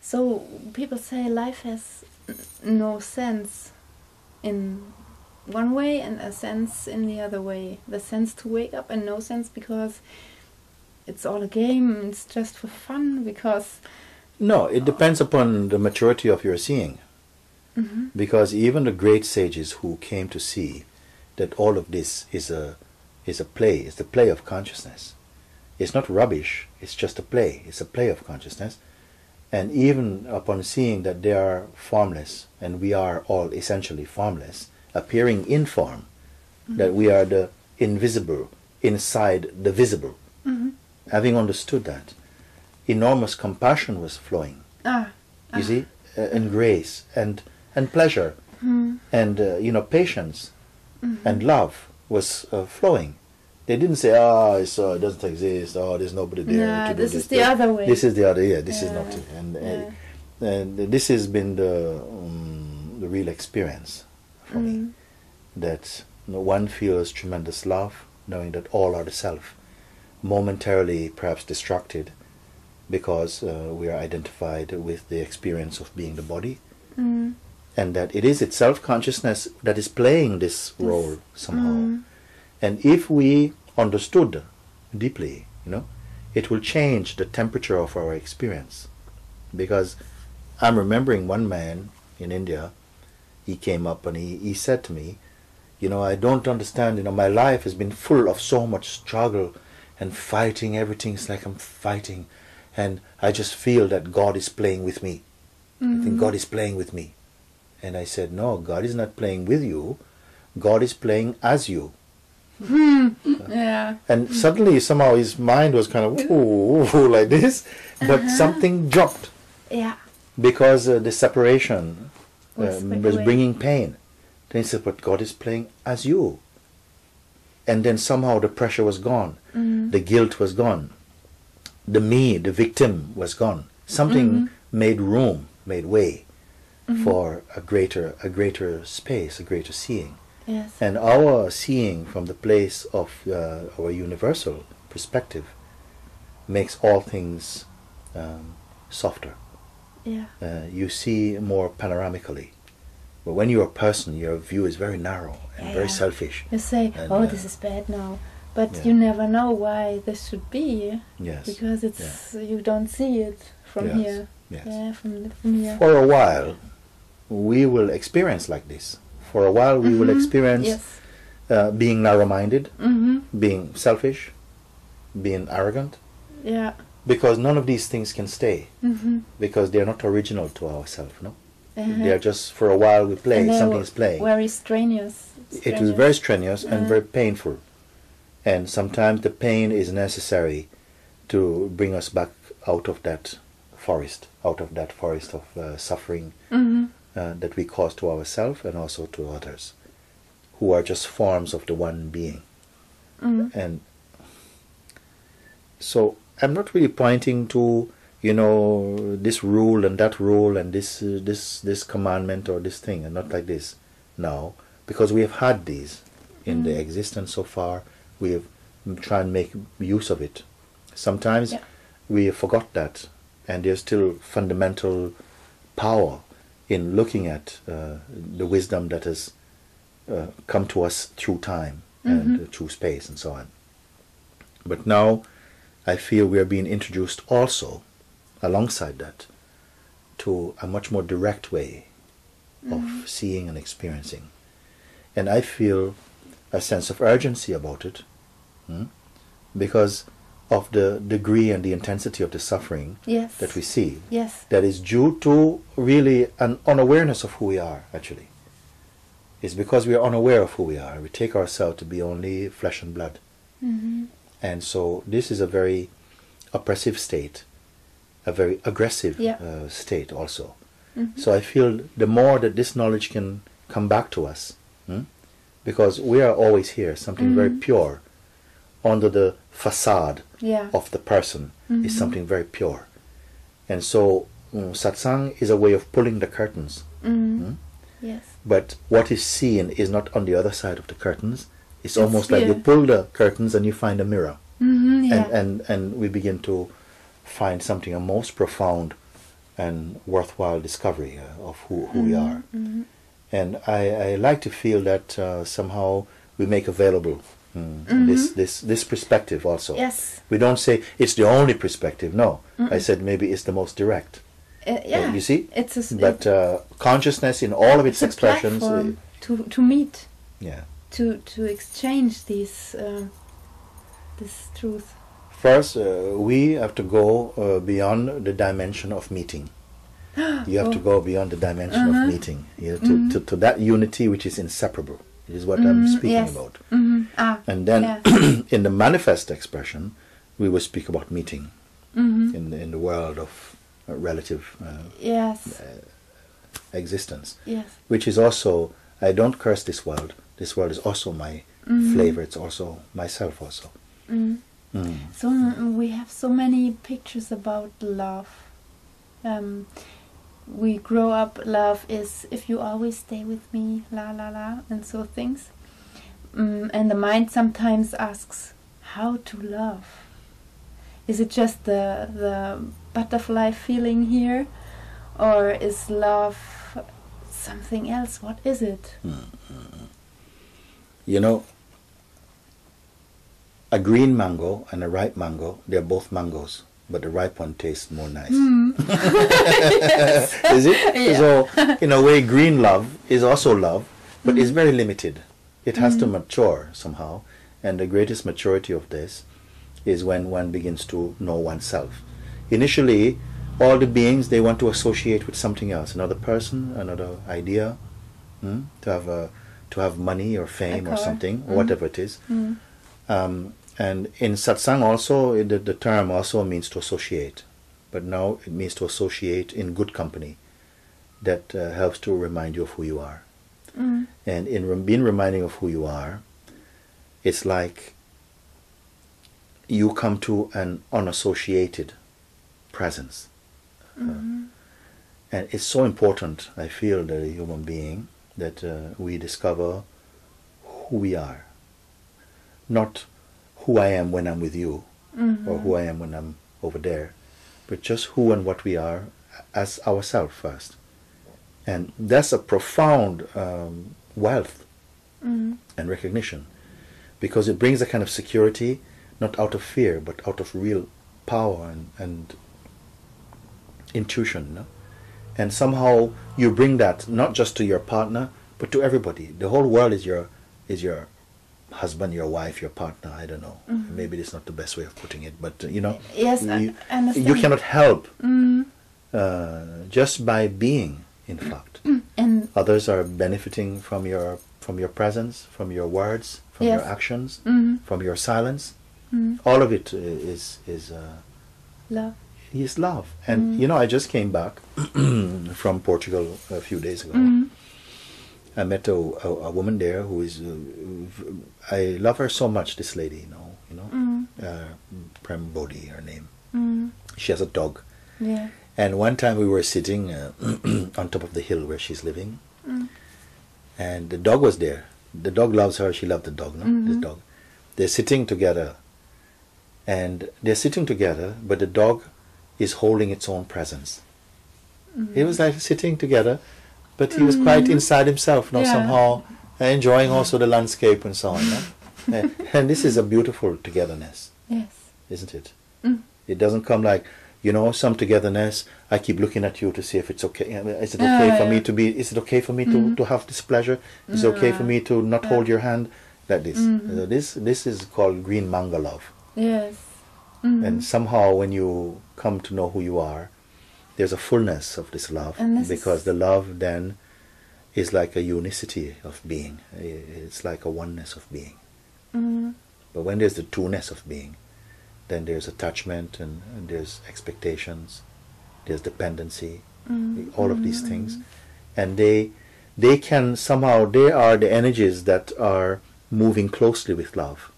So people say life has no sense in one way and a sense in the other way. The sense to wake up and no sense because it's all a game, it's just for fun, because... No, it depends upon the maturity of your seeing. Because even the great sages who came to see that all of this is a play, it's the play of consciousness. It's not rubbish, it's just a play. It's a play of consciousness. And even upon seeing that they are formless, and we are all essentially formless, appearing in form, that we are the invisible inside the visible. Having understood that, enormous compassion was flowing. You see, and grace and pleasure and patience and love was flowing. They didn't say, it doesn't exist, there's nobody there to do this. This is the other way. This is the other, this is not. And this has been the real experience for me. That one feels tremendous love, knowing that all are the self, momentarily perhaps distracted because we are identified with the experience of being the body, and that it is itself consciousness that is playing this role somehow. And if we understood deeply, it will change the temperature of our experience. Because I'm remembering one man in India, he came up and he said to me, I don't understand, my life has been full of so much struggle and fighting, everything's like I'm fighting, and I just feel that God is playing with me. I think God is playing with me. And I said, no, God is not playing with you, God is playing as you. And suddenly somehow his mind was kind of like this, but something dropped. Because the separation was bringing pain. Then he said, but God is playing as you. And then somehow the pressure was gone. The guilt was gone. The victim was gone. Something made room, made way for a greater space, a greater seeing. And our seeing from the place of our universal perspective makes all things softer. You see more panoramically. But when you're a person, your view is very narrow and very selfish. You say, this is bad now. But you never know why this should be. Because it's you don't see it from here. From here. For a while, we will experience like this. For a while, we will experience being narrow-minded, being selfish, being arrogant. Because none of these things can stay. Because they are not original to ourselves, no? They are just, for a while we play, something is playing. Very strenuous. It is very strenuous and very painful. And sometimes the pain is necessary to bring us back out of that forest of suffering that we cause to ourselves and also to others, who are just forms of the one being. And so I'm not really pointing to this rule and that rule and this commandment or this thing, and not like this now, because we have had these in the existence so far. We have tried to make use of it. Sometimes we forgot that, and there's still fundamental power in looking at the wisdom that has come to us through time and through space and so on. But now I feel we are being introduced also, alongside that, to a much more direct way of seeing and experiencing. And I feel a sense of urgency about it, because of the degree and the intensity of the suffering that we see. That is due to really an unawareness of who we are, actually. It's because we are unaware of who we are. We take ourselves to be only flesh and blood. And so this is a very oppressive state, a very aggressive state also. So I feel the more that this knowledge can come back to us, because we are always here, something very pure, under the facade of the person is something very pure. And so satsang is a way of pulling the curtains. But what is seen is not on the other side of the curtains. It's almost like you pull the curtains and you find a mirror. And we begin to find something, a most profound and worthwhile discovery of who we are. And I like to feel that somehow we make available this perspective also. Yes. We don't say it's the only perspective. No, I said maybe it's the most direct. Yeah. You see? But consciousness in all of its it's a expressions. platform to meet. Yeah. To exchange this truth. First, we have to go beyond the dimension of meeting. You have to go beyond the dimension of meeting, to that unity which is inseparable. Is what I'm speaking about. And then in the manifest expression, we will speak about meeting in the world of relative existence. Yes. Which is also, I don't curse this world. This world is also my flavor. It's also myself also. So we have so many pictures about love. We grow up, love is if you always stay with me, la la la, and so things. And the mind sometimes asks, how to love? Is it just the butterfly feeling here? Or is love something else? What is it? You know, a green mango and a ripe mango, they're both mangoes, but the ripe one tastes more nice. Is it? Yeah. So, in a way, green love is also love, but it's very limited. It has to mature somehow, and the greatest maturity of this is when one begins to know oneself. Initially, all the beings, they want to associate with something else, another person, another idea, to have money or fame or something, or whatever it is. And in satsang also, the term also means to associate. But now it means to associate in good company that helps to remind you of who you are. And in being reminding of who you are, it's like you come to an unassociated presence. And it's so important, I feel, that a human being, that we discover who we are. Not who I am when I'm with you, or who I am when I'm over there, but just who and what we are as ourselves first. And that's a profound wealth and recognition, because it brings a kind of security, not out of fear, but out of real power and intuition. No? And somehow you bring that not just to your partner, but to everybody. The whole world is your husband, your wife, your partner. I don't know. Maybe it's not the best way of putting it, but Yes, I understand. you cannot help just by being. In fact, and others are benefiting from your presence, from your words, from your actions, from your silence. All of it is love. Is love. And I just came back from Portugal a few days ago. I met a woman there who is I love her so much. This lady, Prem Bodhi, her name. She has a dog. Yeah. And one time we were sitting on top of the hill where she's living, and the dog was there. The dog loves her. She loved the dog. This dog. They're sitting together, but the dog is holding its own presence. It was like sitting together, but he was quite inside himself, somehow enjoying also the landscape and so on. And this is a beautiful togetherness. Yes. Isn't it? It doesn't come like, some togetherness. I keep looking at you to see if it's okay. Is it okay for me to be? Is it okay for me to have this pleasure? Is it okay for me to not hold your hand? Like this. This is called green manga love. Yes. And somehow, when you come to know who you are, there's a fullness of this love, because the love then is like a unicity of being. It's like a oneness of being. But when there's the two-ness of being, then there's attachment and there's expectations, there's dependency, all of these things. And they can somehow, they are the energies that are moving closely with love.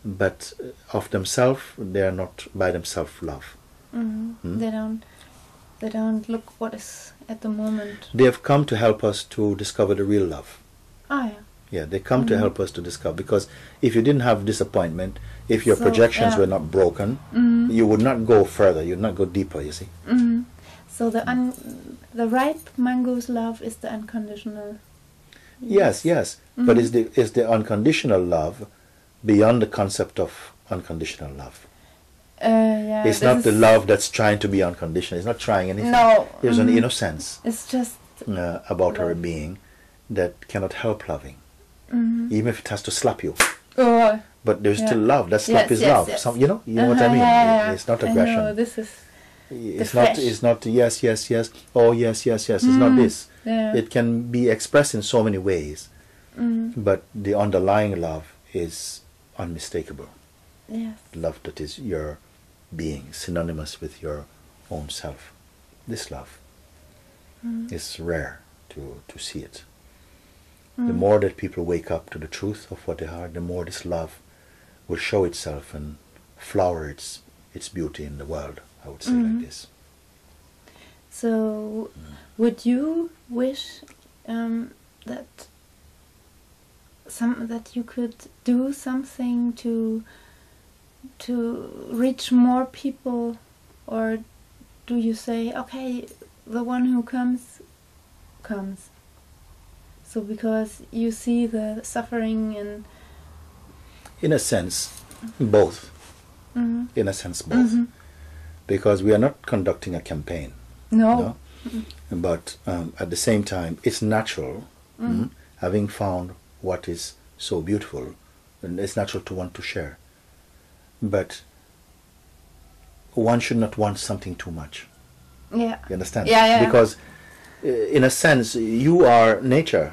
But of themselves, they are not by themselves love. They don't look what is at the moment. They have come to help us to discover the real love. Yeah. Yeah, they come to help us to discover, because if you didn't have disappointment, if your projections were not broken, you would not go further, you would not go deeper, you see. So the ripe mango's love is the unconditional. Yes, yes. Mm-hmm. But is the unconditional love beyond the concept of unconditional love? Yeah, it's not the love that's trying to be unconditional. It's not trying anything. No. There's an innocence. It's just about her being that cannot help loving, even if it has to slap you. But there's still love. That slap is love. Yes. You know what I mean. Yeah. It's not aggression. I know, this is. It's not yes. Oh yes. It's not this. Yeah. It can be expressed in so many ways, but the underlying love is unmistakable. Yes. Love that is your being, synonymous with your own self. This love is rare to see it. The more that people wake up to the truth of what they are, the more this love will show itself and flower its beauty in the world, I would say, like this. So, would you wish that you could do something to reach more people, or do you say, okay, the one who comes? So because you see the suffering and... In a sense, both. In a sense, both. Because we are not conducting a campaign. No. But at the same time, it's natural, having found what is so beautiful, and it's natural to want to share. But one should not want something too much. Yeah. You understand? Yeah. Because in a sense, you are nature,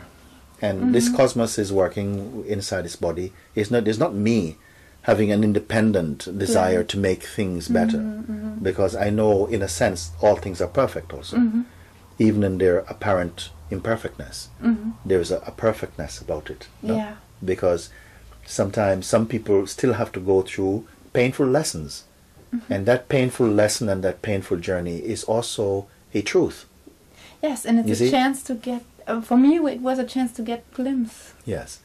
and this cosmos is working inside this body. It's not me having an independent desire to make things better, because I know, in a sense, all things are perfect also, even in their apparent imperfectness. There is a perfectness about it. No? Yeah. Because sometimes some people still have to go through painful lessons, and that painful lesson and that painful journey is also a truth. Yes, and it's a chance to get, for me it was a chance to get a glimpse. Yes,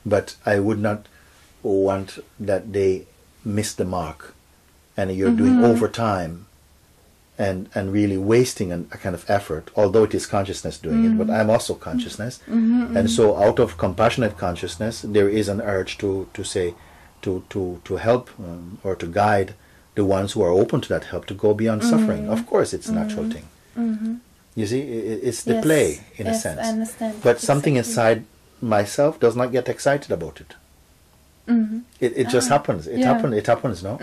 but I would not want that they miss the mark, and you're doing overtime and really wasting a kind of effort, although it is consciousness doing it, but I'm also consciousness. And so out of compassionate consciousness, there is an urge to say, to help or to guide the ones who are open to that help to go beyond suffering. Of course, it's a natural thing. You see, it's the play, in a sense. I understand. But something inside myself does not get excited about it. It just happens. It happens, no?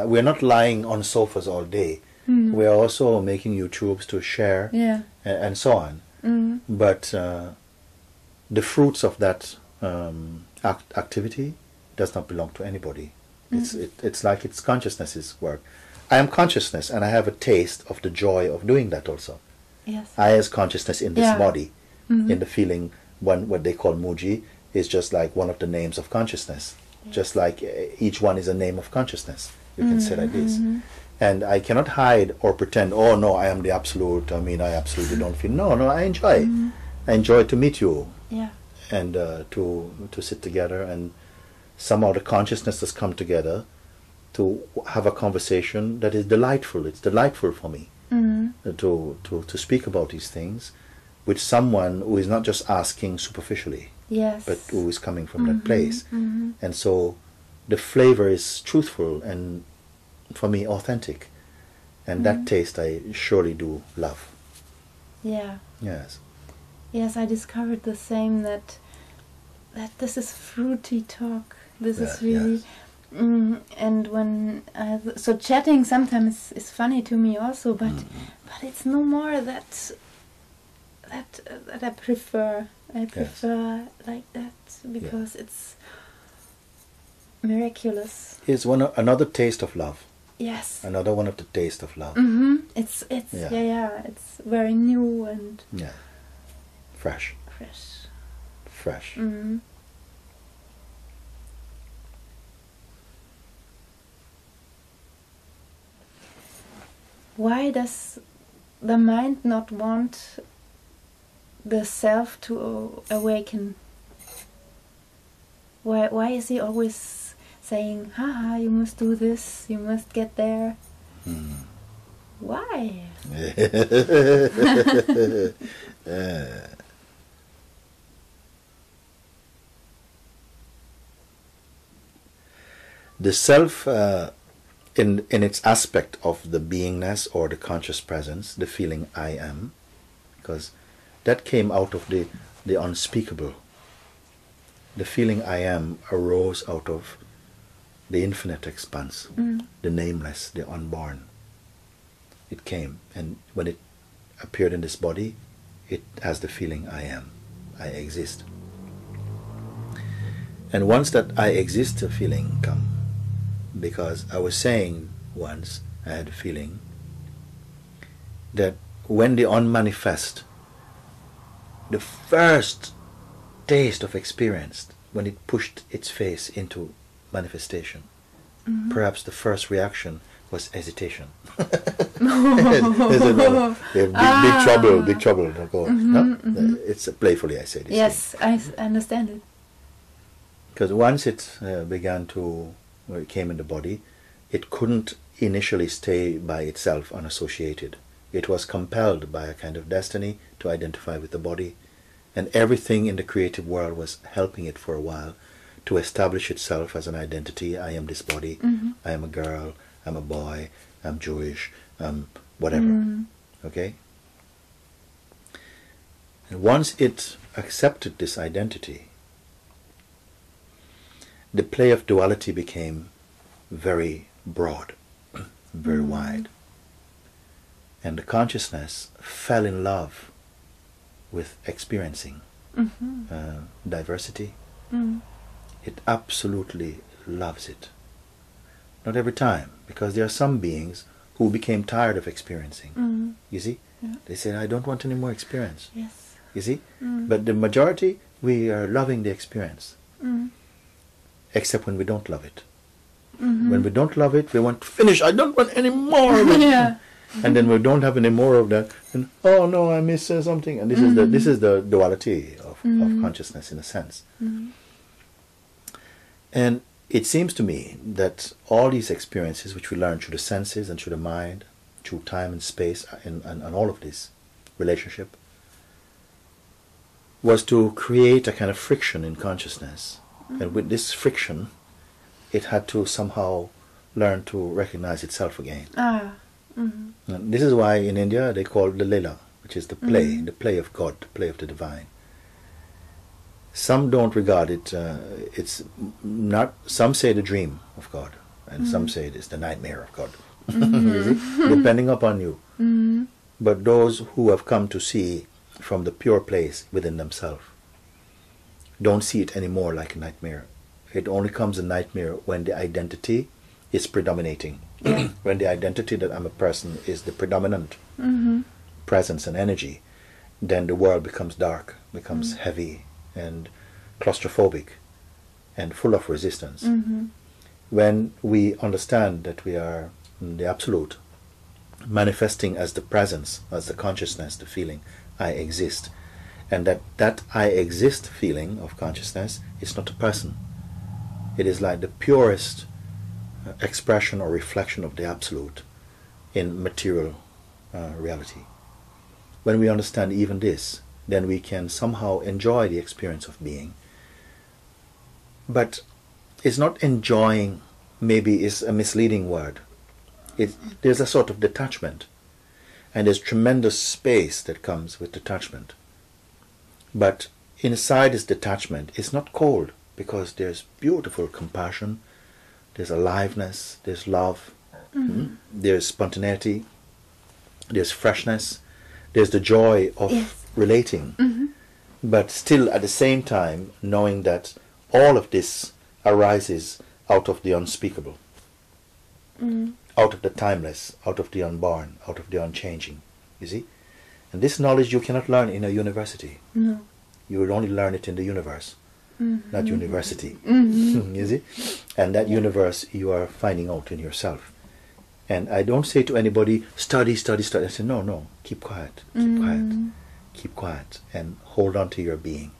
We're not lying on sofas all day. We're also making YouTubes to share and so on. But the fruits of that activity does not belong to anybody. It's like it's consciousness's work. I am consciousness, and I have a taste of the joy of doing that also. Yes. I as consciousness in this body, in the feeling, what they call Mooji, is just like one of the names of consciousness. Just like each one is a name of consciousness. You can say like this. And I cannot hide or pretend, oh no, I am the absolute. I mean, I absolutely don't feel. No, I enjoy. I enjoy to meet you. Yeah. And to sit together, and somehow the consciousness has come together to have a conversation that is delightful. It's delightful for me to speak about these things with someone who is not just asking superficially, but who is coming from that place. And so the flavor is truthful and, for me, authentic. And that taste I surely do love. Yeah. Yes. Yes, I discovered the same, that this is fruity talk. This is really... and when so chatting sometimes is funny to me also, but it's no more that I prefer. I prefer like that, because it's miraculous. It's another taste of love. Yes. Another one of the taste of love. It's it's very new and fresh. Why does the mind not want the self to awaken? Why is he always saying, haha, you must do this, you must get there? Why? The self, in its aspect of the beingness or the conscious presence, the feeling I am, because that came out of the unspeakable. The feeling I am arose out of the infinite expanse, the nameless, the unborn. It came, and when it appeared in this body, it has the feeling I am, I exist. And once that I exist feeling come, because I was saying once, I had a feeling that when the unmanifest, the first taste of experience, when it pushed its face into manifestation, perhaps the first reaction was hesitation. Big trouble. It's playfully I say this. Yes, I understand it. Because once it began to, it came in the body, it couldn't initially stay by itself unassociated. It was compelled by a kind of destiny to identify with the body, and everything in the creative world was helping it for a while to establish itself as an identity. I am this body, I am a girl, I'm a boy, I'm Jewish, whatever. Okay? And once it accepted this identity, the play of duality became very broad, very wide. And the consciousness fell in love with experiencing diversity. It absolutely loves it. Not every time, because there are some beings who became tired of experiencing. You see? Yeah. They said, I don't want any more experience. Yes. You see? But the majority, we are loving the experience. Except when we don't love it. When we don't love it, we want to finish. I don't want any more of it. Yeah. And then we don't have any more of that. And oh no, I miss something. And this is the duality of consciousness in a sense. And it seems to me that all these experiences which we learn through the senses and through the mind, through time and space and all of this relationship, was to create a kind of friction in consciousness. And with this friction, it had to somehow learn to recognize itself again. And this is why in India they call it the Leela, which is the play of God, the play of the divine. Some don't regard it, it's not, some say the dream of God, and some say it's the nightmare of God, you see? Depending upon you. But those who have come to see from the pure place within themselves don't see it anymore like a nightmare. It only comes a nightmare when the identity is predominating. When the identity that I'm a person is the predominant presence and energy, then the world becomes dark, becomes heavy and claustrophobic and full of resistance. When we understand that we are the absolute, manifesting as the presence, as the consciousness, the feeling, I exist, and that I exist feeling of consciousness is not a person. It is like the purest expression or reflection of the absolute in material reality. When we understand even this, then we can somehow enjoy the experience of being. But it's not enjoying, maybe is a misleading word. There's a sort of detachment, and there's tremendous space that comes with detachment. But inside this detachment, it's not cold, because there's beautiful compassion, there's aliveness, there's love, there's spontaneity, there's freshness, there's the joy of relating. But still at the same time knowing that all of this arises out of the unspeakable, out of the timeless, out of the unborn, out of the unchanging, you see? And this knowledge you cannot learn in a university. No. You will only learn it in the universe, not university. You see? And that universe you are finding out in yourself. And I don't say to anybody, study. I say, no, keep quiet, keep quiet, and hold on to your being.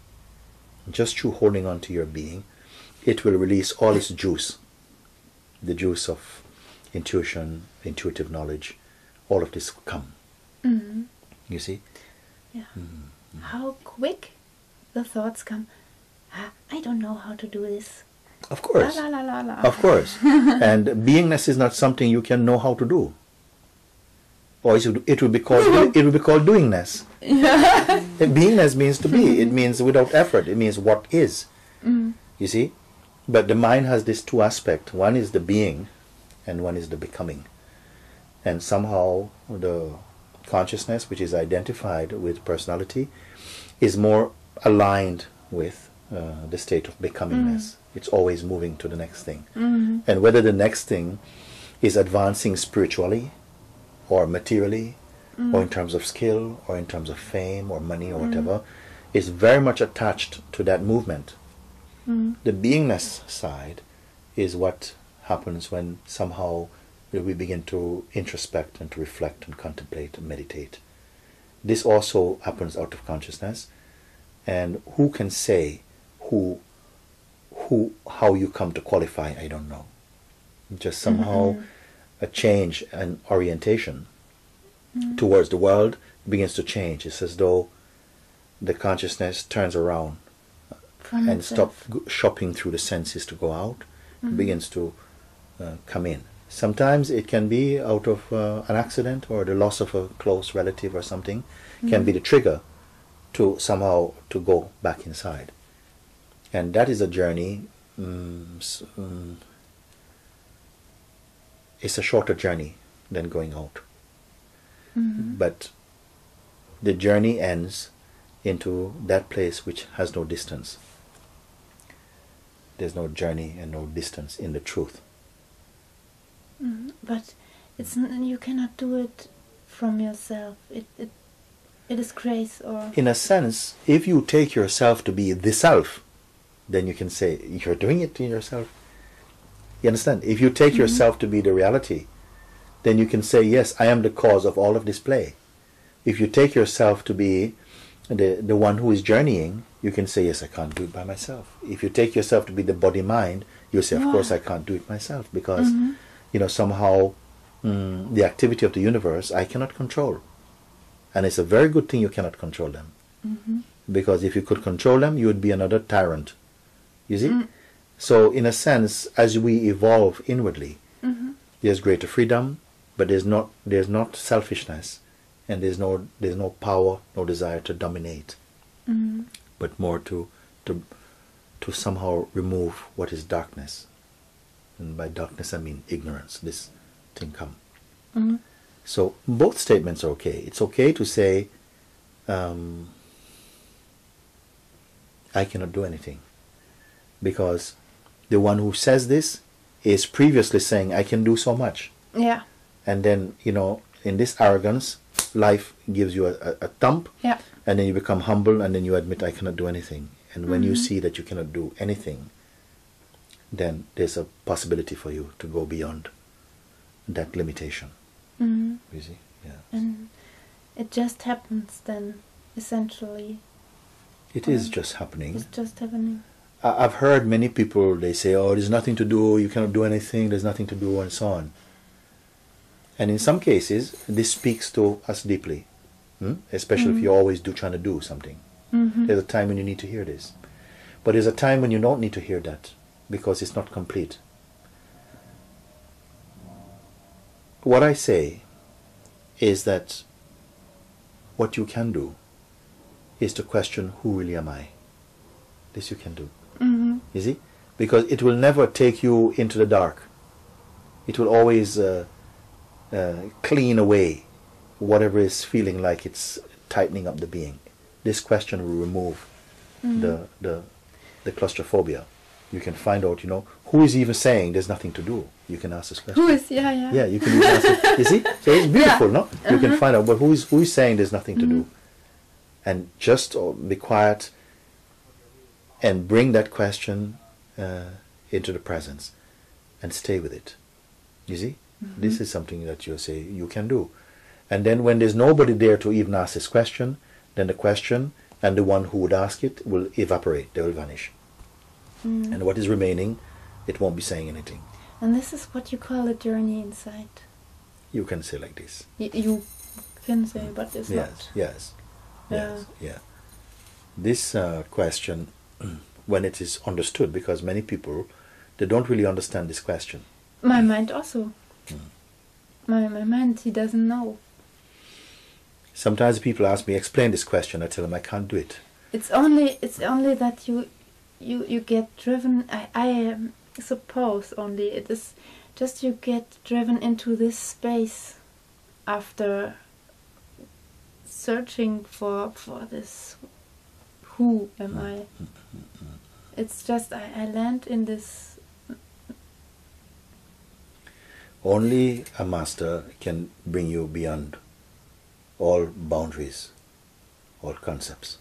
Just through holding on to your being, it will release all its juice, the juice of intuition, intuitive knowledge, all of this come. Mm-hmm. You see? Yeah. How quick the thoughts come. I don't know how to do this. Of course. La, la, la, la, la. Of course. And beingness is not something you can know how to do. Or it would be called doingness. Yeah. Beingness means to be. It means without effort. It means what is. You see? But the mind has these two aspects. One is the being and one is the becoming. And somehow the consciousness, which is identified with personality, is more aligned with the state of becomingness. It's always moving to the next thing. And whether the next thing is advancing spiritually or materially or in terms of skill or in terms of fame or money or whatever, is very much attached to that movement. The beingness side is what happens when somehow we begin to introspect and to reflect and contemplate and meditate. This also happens out of consciousness, and who can say how you come to qualify, I don't know. Just somehow a change and orientation towards the world begins to change. It's as though the consciousness turns around and stops shopping through the senses to go out, and begins to come in. Sometimes it can be out of an accident or the loss of a close relative or something, can be the trigger to somehow to go back inside. And that is a journey. It's a shorter journey than going out. But the journey ends into that place which has no distance. There's no journey and no distance in the truth. But you cannot do it from yourself. It is grace, or in a sense, if you take yourself to be the self, then you can say you're doing it to yourself. You understand? If you take yourself to be the reality, then you can say, yes, I am the cause of all of this play. If you take yourself to be the one who is journeying, you can say, yes, I can't do it by myself. If you take yourself to be the body-mind, you say, of course, I can't do it myself, because somehow the activity of the universe I cannot control. And it's a very good thing you cannot control them. Because if you could control them, you would be another tyrant. You see? So in a sense, as we evolve inwardly, there's greater freedom, but there's not selfishness, and there's no power, no desire to dominate, but more to somehow remove what is darkness. And by darkness I mean ignorance. This thing come. So both statements are okay. It's okay to say, I cannot do anything, because the one who says this is previously saying, I can do so much. Yeah. And then, in this arrogance, life gives you a thump, and then you become humble, and then you admit, I cannot do anything. And when you see that you cannot do anything, then there's a possibility for you to go beyond that limitation. You see? Yeah. And it just happens then, essentially. It is just happening. It's just happening. I've heard many people, they say, oh, there's nothing to do, you cannot do anything, there's nothing to do, and so on. And in some cases, this speaks to us deeply, especially if you're always trying to do something. There's a time when you need to hear this. But there's a time when you don't need to hear that, because it's not complete. What I say is that what you can do is to question, who really am I? This you can do. You see? Because it will never take you into the dark. It will always clean away whatever is feeling like it's tightening up the being. This question will remove the claustrophobia. You can find out, who is even saying there's nothing to do. You can ask this question. Who is, yeah. Yeah, you can even ask it. You see? So it's beautiful, no? You can find out, but who is saying there's nothing to do? And just be quiet and bring that question into the presence and stay with it. You see? This is something that you say you can do. And then when there's nobody there to even ask this question, then the question and the one who would ask it will evaporate. They will vanish. And what is remaining, it won't be saying anything. And this is what you call a journey inside. You can say like this. You can say, but it's Yes, not. yes, Yeah. yes, yeah. This question, when it is understood, because many people, they don't really understand this question. My mind also. My mind, he doesn't know. Sometimes people ask me, explain this question. I tell them I can't do it. It's only that you get driven. I suppose only it is just you get driven into this space after searching for this. Who am I? It's just I land in this. Only a master can bring you beyond all boundaries, all concepts.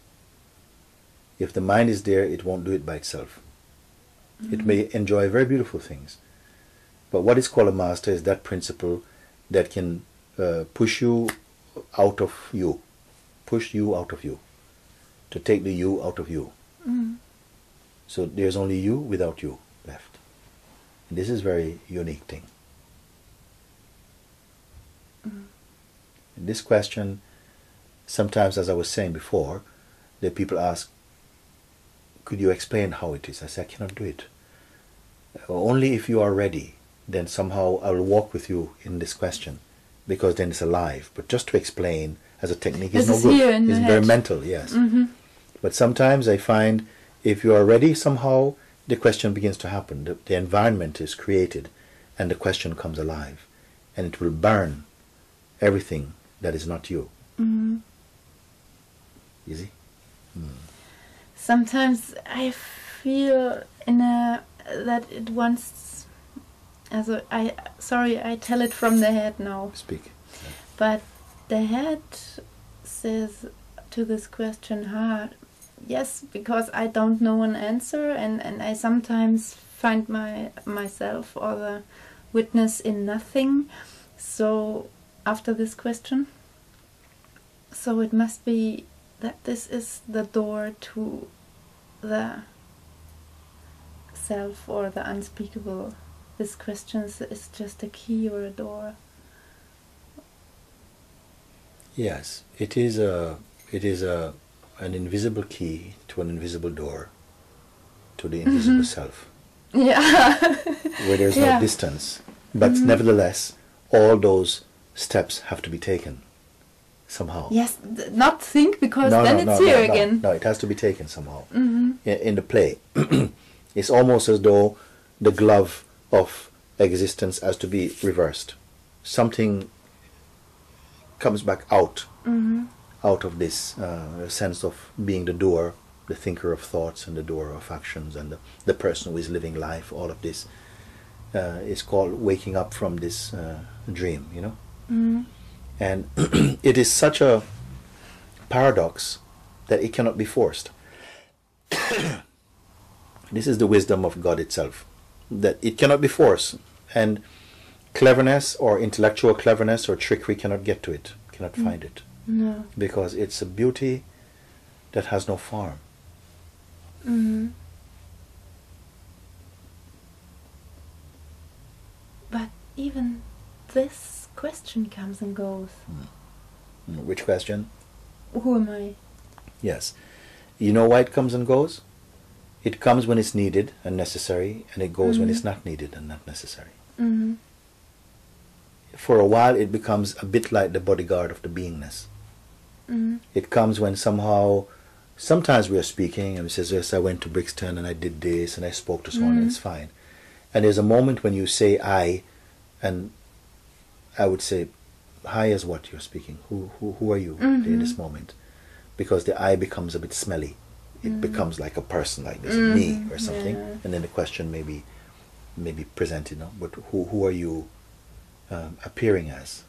If the mind is there, it won't do it by itself. It may enjoy very beautiful things. But what is called a master is that principle that can push you out of you, to take the you out of you. So there's only you without you left. And this is a very unique thing. This question, sometimes, as I was saying before, the people ask, could you explain how it is? I say, I cannot do it. Only if you are ready, then somehow I will walk with you in this question, because then it's alive. But just to explain as a technique is no good. It's very mental, yes. But sometimes I find if you are ready, somehow the question begins to happen. The environment is created and the question comes alive. And it will burn everything that is not you. Easy? Sometimes I feel that it wants. I tell it from the head now. Speak. Yeah. But the head says to this question, yes, because I don't know an answer, and I sometimes find myself or the witness in nothing. So after this question, so it must be that this is the door to the self or the unspeakable. This question is just a key or a door. Yes, it is an invisible key to an invisible door to the invisible self. Yeah. Where there's no distance. But nevertheless, all those steps have to be taken somehow. Yes, not think, because then it's here again. No, it has to be taken somehow. In the play. It's almost as though the glove of existence has to be reversed. Something comes back out of this sense of being the doer, the thinker of thoughts and the doer of actions, and the person who is living life. All of this is called waking up from this dream, you know. And it is such a paradox that it cannot be forced. This is the wisdom of God itself, that it cannot be forced, and cleverness or intellectual cleverness or trickery cannot get to it, cannot find it. No. Because it's a beauty that has no form. But even this question comes and goes. Which question? Who am I? Yes. You know why it comes and goes? It comes when it's needed and necessary, and it goes when it's not needed and not necessary. For a while it becomes a bit like the bodyguard of the beingness. It comes when sometimes we are speaking and we say, yes, I went to Brixton and I did this and I spoke to someone, and it's fine. And there's a moment when you say I, and I would say, hi as what you're speaking. Who are you in this moment? Because the I becomes a bit smelly. It becomes like a person, like this, me or something. Yeah. And then the question may be presented, but who are you appearing as?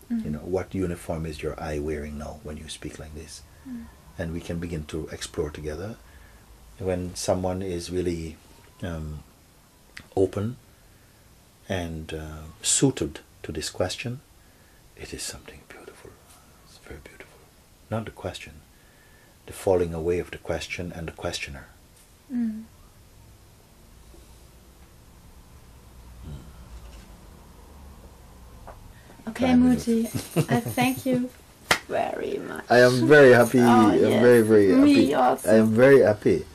You know, what uniform is your I wearing now when you speak like this? And we can begin to explore together. When someone is really open and suited to this question, it is something beautiful. It's very beautiful. Not the question, the falling away of the question and the questioner. Okay, Okay, Mooji, I thank you very much. I am very happy. Oh, I'm yes. very, very happy. Me also. I am very happy.